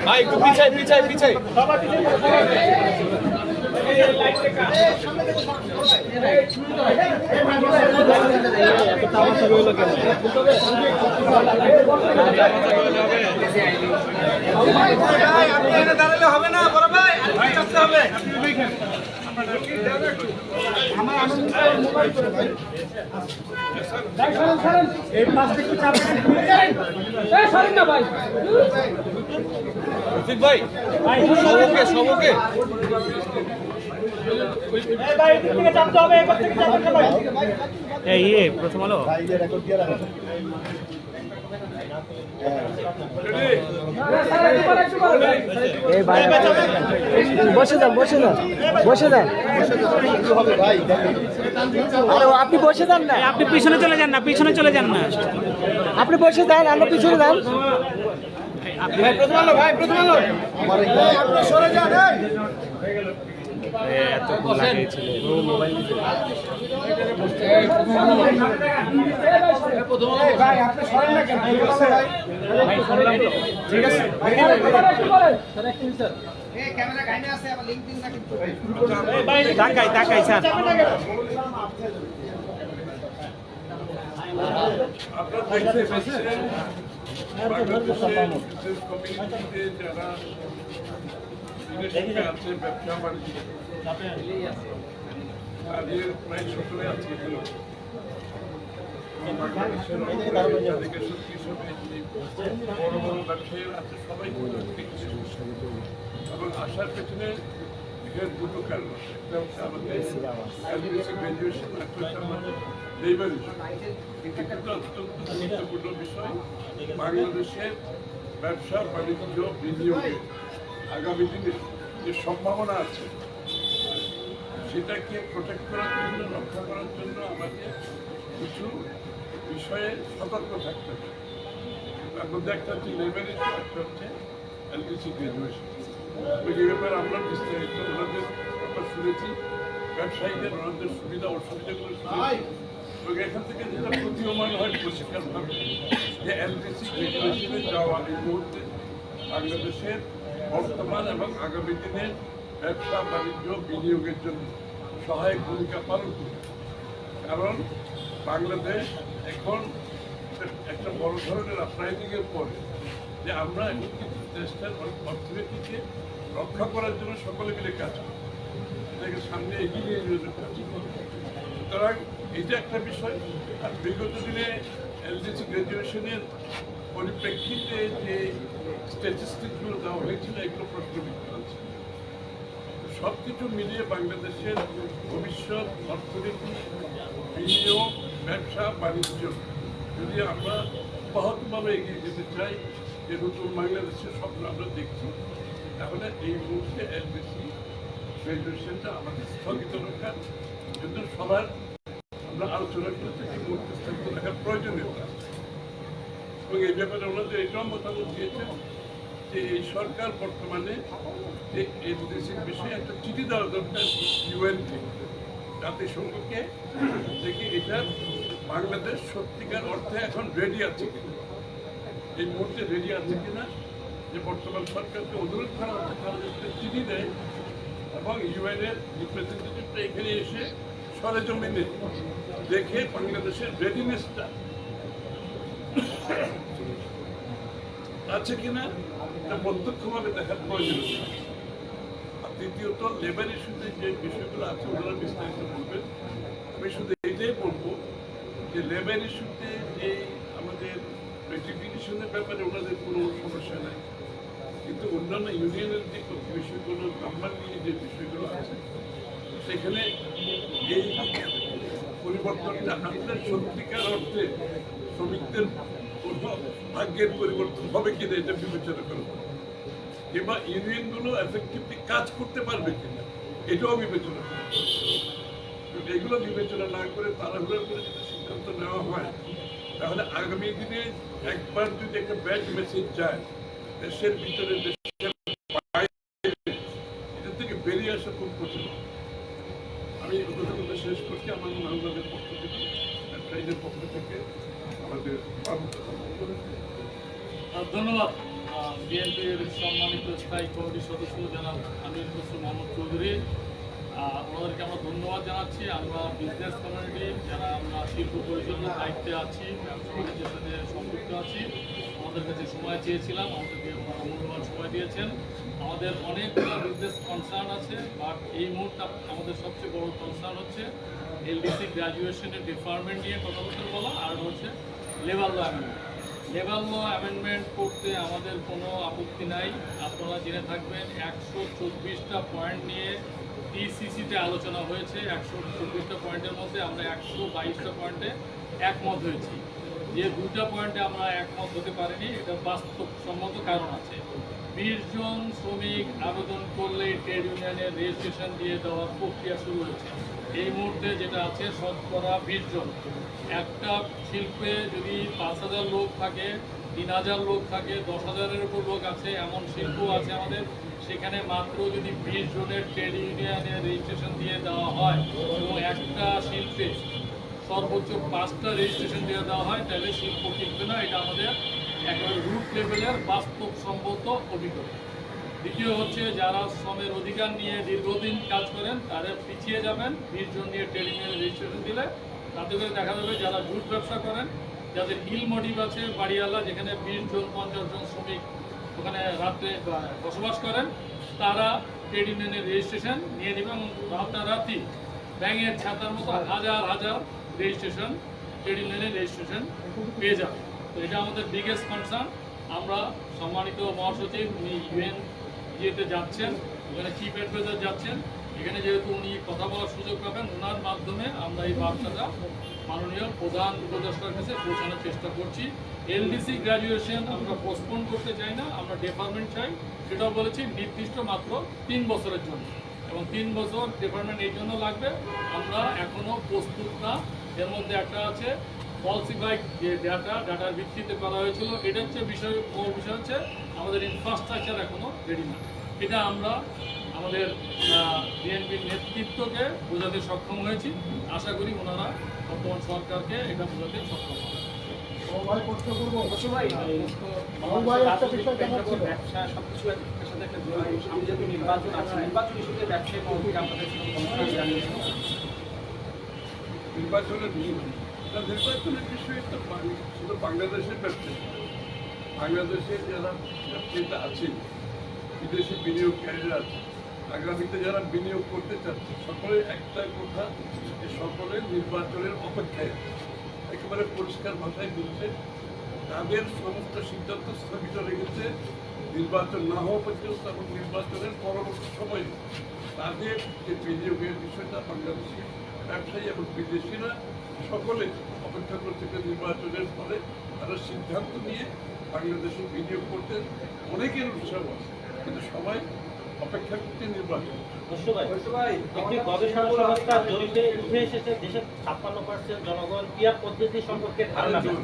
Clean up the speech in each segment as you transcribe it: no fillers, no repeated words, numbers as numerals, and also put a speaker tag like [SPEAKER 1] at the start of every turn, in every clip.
[SPEAKER 1] ভাই একটু পিছাই পিছাই পিছাই
[SPEAKER 2] দাঁড়ালে হবে না বড় ভাই চাপতে হবে
[SPEAKER 1] ভাই সবকে
[SPEAKER 3] প্রথম আলো
[SPEAKER 4] বসে যান বসে যান বসে যান আপনি বসে যান না
[SPEAKER 3] আপনি পিছনে চলে যান না পিছনে চলে যান না
[SPEAKER 4] আপনি বসে যান আমরা পিছনে যান
[SPEAKER 2] প্রথম আলো ভাই প্রথম আলো সরে যান
[SPEAKER 1] ঠিক আছে
[SPEAKER 3] তাকাই স্যার
[SPEAKER 5] আছে ব্যবসা বাণিজ্য তাদের প্রায় সকলে আছে বাংলাদেশের বড় বড় ব্যবসায়ীরা আছে সবাই এবং আসার পেছনে দুটো কারণ একটা হচ্ছে আমাদের গ্রাজুয়েশন একটা হচ্ছে আমাদের লেবার ইস্যু কিন্তু অত্যন্ত গুরুত্বপূর্ণ বিষয় বাংলাদেশের ব্যবসা বাণিজ্য বিনিয়োগে আগামী দিনে যে সম্ভাবনা আছে সেটাকে প্রোটেক্ট করার জন্য রক্ষা করার জন্য আমাদের কিছু বিষয়ে সতর্ক থাকতে হবে তার মধ্যে একটা হচ্ছে লেবার ইস্যু একটা হচ্ছে এলটিসি গ্রাজুয়েশন ওই ব্যাপারে আমরা বিস্তারিত ওনাদের ব্যাপার শুনেছি ব্যবসায়ীদের ওনাদের সুবিধা অসুবিধাগুলো শুনেছি এবং এখান থেকে যেটা প্রতীয়মান হয় পরিষ্কারভাবে যে এলটিসি গ্রাজুয়েশনে যাওয়া এই মুহূর্তে বাংলাদেশের বর্তমান এবং আগামী দিনের ব্যবসা বাণিজ্য বিনিয়োগের জন্য সহায়ক ভূমিকা পালন করবে কারণ বাংলাদেশ এখন একটা বড় ধরনের আপরাইজিংয়ের পরে যে আমরা এখন কিন্তু দেশটার অর্থনীতিকে রক্ষা করার জন্য সকলে মিলে কাজ করি এটাকে সামনে এগিয়ে নিয়ে যাওয়ার কাজ করি সুতরাং এটা একটা বিষয় আর বিগত দিনে এলডিসি গ্রাজুয়েশনের পরিপ্রেক্ষিতে যে স্ট্যাটিস্টিকগুলো দেওয়া হয়েছিল এগুলো প্রশ্নবিদ্ধ আছে সব কিছু মিলিয়ে বাংলাদেশের ভবিষ্যৎ অর্থনীতি বিনিয়োগ ব্যবসা বাণিজ্য যদি আমরা অব্যাহতভাবে এগিয়ে যেতে চাই যে নতুন বাংলাদেশের স্বপ্ন আমরা দেখছি তাহলে এই মুহূর্তে এলডিসি গ্রাজুয়েশনটা আমাদের স্থগিত রাখার জন্য সবার আমরা আলোচনা করতে এই মুহূর্তে স্থগিত রাখার প্রয়োজনীয়তা এবং এই ব্যাপারে ওনাদের এটাও মতামত দিয়েছেন যে এই সরকার বর্তমানে যে এলডিসির বিষয়ে একটা চিঠি দেওয়া দরকার ইউএনকে জাতিসংঘকে দেখি এটা বাংলাদেশ সত্যিকার অর্থে এখন রেডি আছে কিনা এই মুহূর্তে রেডি আছে কিনা যে বর্তমান সরকারকে অনুরোধ করা হচ্ছে তারা যাতে চিঠি দেয় এবং ইউএনের রিপ্রেজেন্টেটিভটা এখানে এসে সরেজমিনে দেখে বাংলাদেশের রেডিনেসটা আছে কিনা এটা প্রত্যক্ষভাবে দেখার প্রয়োজন আর দ্বিতীয়ত লেবার ইস্যুতে যে বিষয়গুলো আছে ওনারা বিস্তারিত বলবেন আমি শুধু এইটাই বলবো যে লেবার ইস্যুতে যে আমাদের রেটিফিকেশনের ব্যাপারে ওনাদের কোনো সমস্যা নাই কিন্তু অন্যান্য ইউনিয়নের যে বিষয়গুলো নাম্বার নিয়ে যে বিষয়গুলো আছে সেখানে এই পরিবর্তনটা আমাদের সত্যিকার অর্থে শ্রমিকদের ভাগ্যের পরিবর্তন হবে কিনা এটা বিবেচনা করা কিংবা ইউনিয়নগুলো এফেক্টিভলি কাজ করতে পারবে কিনা এটাও বিবেচনা করা এগুলো বিবেচনা না করে তাড়াহুড়ো করে যদি সিদ্ধান্ত নেওয়া হয় তাহলে আগামী দিনে একবার যদি একটা ব্যাড মেসেজ যায় দেশের ভিতরে দেশের বাইরে এটা থেকে বেরিয়ে আসা খুব কঠিন আমি কথা শেষ করছি আমার আমাদের পক্ষ থেকে ব্যবসায়ীদের পক্ষ থেকে আমাদের ধন্যবাদ
[SPEAKER 6] বিএনপির সম্মানিত স্থায়ী কমিটির সদস্য জনাব আমির খসরু মোহাম্মদ চৌধুরী, ওনাদেরকে আমরা ধন্যবাদ জানাচ্ছি। আমরা বিজনেস কমিউনিটি যারা আমরা শিল্প পরিচালনার দায়িত্বে আছি, ব্যবসা বাণিজ্যের সাথে সম্পৃক্ত আছি, আমাদের কাছে সময় চেয়েছিলাম, আমাদেরকে ওনারা মূল্যবান সময় দিয়েছেন। আমাদের অনেকগুলো বিজনেস কনসার্ন আছে, বাট এই মুহূর্তে আমাদের সবচেয়ে বড় কনসার্ন হচ্ছে এলডিসি গ্র্যাজুয়েশনের ডিপার্টমেন্ট নিয়ে কথাবার্তা বলা, আর হচ্ছে labour law amendment. Labour law amendment করতে আমাদের কোনো আপত্তি নাই। আপনারা জেনে থাকবেন 124টা পয়েন্ট নিয়ে টিসিসিতে আলোচনা হয়েছে। 124টা পয়েন্টের মধ্যে আমরা 122টা পয়েন্টে একমত হয়েছি। যে 2টা পয়েন্টে আমরা একমত হতে পারিনি, এটা বাস্তবসম্মত কারণ আছে। 20 জন শ্রমিক আবেদন করলে ট্রেড ইউনিয়নের রেজিস্ট্রেশন দিয়ে দেওয়ার প্রক্রিয়া শুরু হয়েছে। এই মুহূর্তে যেটা আছে শতকরা 20 জন। একটা শিল্পে যদি 5,000 লোক থাকে, 3,000 লোক থাকে, 10,000-এর উপর লোক আছে, এমন শিল্প আছে আমাদের, সেখানে মাত্র যদি 20 জনের ট্রেড ইউনিয়নের রেজিস্ট্রেশন দিয়ে দেওয়া হয় এবং একটা শিল্পে সর্বোচ্চ 5টা রেজিস্ট্রেশন দিয়ে দেওয়া হয়, তাহলে শিল্প টিকবে না। এটা আমাদের একেবারে রুট লেভেলের বাস্তবসম্মত অভিজ্ঞতা। দ্বিতীয় হচ্ছে যারা শ্রমের অধিকার নিয়ে দীর্ঘদিন কাজ করেন তারা পিছিয়ে যাবেন। 20 জন নিয়ে ট্রেড ইউনিয়নের রেজিস্ট্রেশন দিলে তাতে করে দেখা যাবে যারা জুট ব্যবসা করেন, যাদের হিল মোটিভ আছে, বাড়িওয়ালা, যেখানে 20 জন 50 জন শ্রমিক ওখানে রাত্রে বসবাস করেন, তারা ট্রেড ইউনিয়নের রেজিস্ট্রেশন নিয়ে নেবে এবং রাতারাতি ব্যাঙের ছাতার মতো হাজার হাজার রেজিস্ট্রেশন, ট্রেড ইউনিয়নের রেজিস্ট্রেশন পেয়ে যাবে। তো এটা আমাদের বিগেস্ট কনসার্ন। আমরা সম্মানিত মহাসচিব, উনি ইউএন ইয়েতে যাচ্ছেন, ওখানে চিফ অ্যাডভাইজার যাচ্ছেন, এখানে যেহেতু উনি কথা বলার সুযোগ পাবেন, ওনার মাধ্যমে আমরা এই বার্তাটা মাননীয় প্রধান উপদেষ্টার কাছে পৌঁছানোর চেষ্টা করছি। এলডিসি গ্র্যাজুয়েশন আমরা পোস্টপোন করতে চাই না, আমরা ডিপার্টমেন্ট চাই। সেটাও বলেছি নির্দিষ্ট মাত্র 3 বছরের জন্য, এবং 3 বছর ডিপার্টমেন্ট এই জন্য লাগবে, আমরা এখনও প্রস্তুত না। এর মধ্যে একটা আছে ফলসিফাইড যে ডাটার ভিত্তিতে করা হয়েছিল, এটা হচ্ছে মূল বিষয় হচ্ছে আমাদের ইনফ্রাস্ট্রাকচার এখনও রেডি না। এটা আমরা আমাদের বিএনপির নেতৃত্বকে বোঝাতে সক্ষম হয়েছি। আশা করি ওনারা বর্তমান সরকারকে এটা বোঝাতে সক্ষম হবে।
[SPEAKER 2] ব্যবসা সবকিছু একটার সাথে একটা আমি যেহেতু নির্বাচন আছে, নির্বাচন ইস্যুতে ব্যবসায়ী মহলকে আপনাদের
[SPEAKER 5] নির্বাচনের বিষয়ে তো শুধু বাংলাদেশের ব্যবসায়ী, বাংলাদেশের যারা ব্যবসায়ীরা আছেন, বিদেশি বিনিয়োগকারীরা আছে, আগামীতে যারা বিনিয়োগ করতে চাচ্ছে, সকলের একটা কথা, সকলের নির্বাচনের অপেক্ষায় একেবারে পরিষ্কার ভাষায় বলছে তাদের সমস্ত সিদ্ধান্ত স্থগিত রেখেছে নির্বাচন না হওয়া পর্যন্ত এবং নির্বাচনের পরবর্তী সময়ে তাদের যে বিনিয়োগের বিষয়টা বাংলাদেশি ব্যবসায়ী এবং বিদেশিরা সকলে অপেক্ষা করছে যে নির্বাচনের ফলে তারা সিদ্ধান্ত নিয়ে বাংলাদেশে বিনিয়োগ করতে অনেকের উৎসাহ আছে, কিন্তু সবাই অপেক্ষা করতে নির্বাচন।
[SPEAKER 7] একটি গবেষণা সংস্থার জরিপে উঠে এসেছে দেশের 56% জনগণ পিয়ার পদ্ধতি সম্পর্কে ধারণা নেই।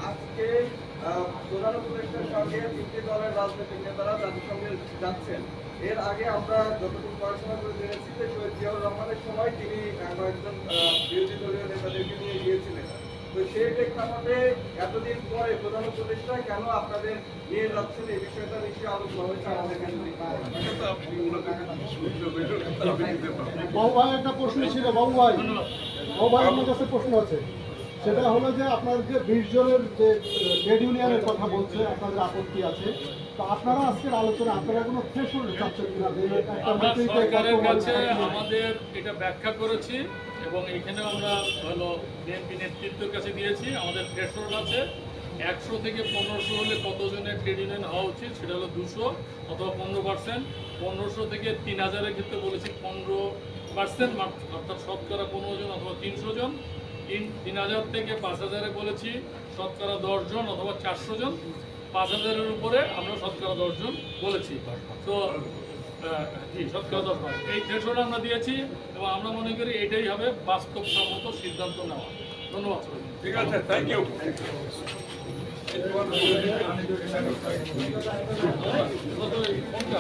[SPEAKER 8] আজকে প্রধান উপদেষ্টার সঙ্গে 3টি দলের রাজনৈতিক নেতারা জাতিসংঘে যাচ্ছেন। এর আগে আমরা যতটুকু পড়াশোনা করে জেনেছি যে শহীদ জিয়াউর রহমানের সময় তিনি কয়েকজন বিরোধী দলীয় নেতাদেরকে নিয়ে গিয়েছিলেন। তো সেই প্রেক্ষাপটে এতদিন পরে প্রধান উপদেষ্টা কেন আপনাদের নিয়ে যাচ্ছেন, এই বিষয়টা নিশ্চয়ই আলোচনা হয়েছে আমাদের কাছে।
[SPEAKER 9] বাবু ভাই একটা প্রশ্ন ছিল, বাবু ভাই আপনার কাছে প্রশ্ন আছে। সেটা হলো যে আপনার যে 20 জনের যে ট্রেড ইউনিয়নের কথা বলছে, আপনাদের আপত্তি আছে, তো আপনারা আজকের আলোচনা আপনারা কোনো থ্রেশহোল্ড চাচ্ছেন কিনা?
[SPEAKER 6] আমরা সরকারের কাছে আমাদের এটা ব্যাখ্যা করেছি এবং এখানে আমরা হলো বিএনপি নেতৃত্বের কাছে দিয়েছি। আমাদের থ্রেশহোল্ড আছে 100 থেকে 1500 হলে কতজনের ট্রেড ইউনিয়ন হওয়া উচিত, সেটা হলো 200 অথবা 15%। 1500 থেকে 3000-এর ক্ষেত্রে বলেছি 15%, অর্থাৎ শতকরা 15 জন অথবা 300 জন। 3000 থেকে 5000-এ বলেছি শতকরা 10 জন অথবা 400 জন। 5000-এর উপরে আমরা শতকরা 10 জন বলেছি। তো শতকরা 10 জন এই থ্রেশহোল্ড আমরা দিয়েছি এবং আমরা মনে করি এটাই হবে বাস্তবসম্মত সিদ্ধান্ত নেওয়া। ধন্যবাদ।
[SPEAKER 5] ঠিক আছে, থ্যাংক ইউ।
[SPEAKER 6] কোনটা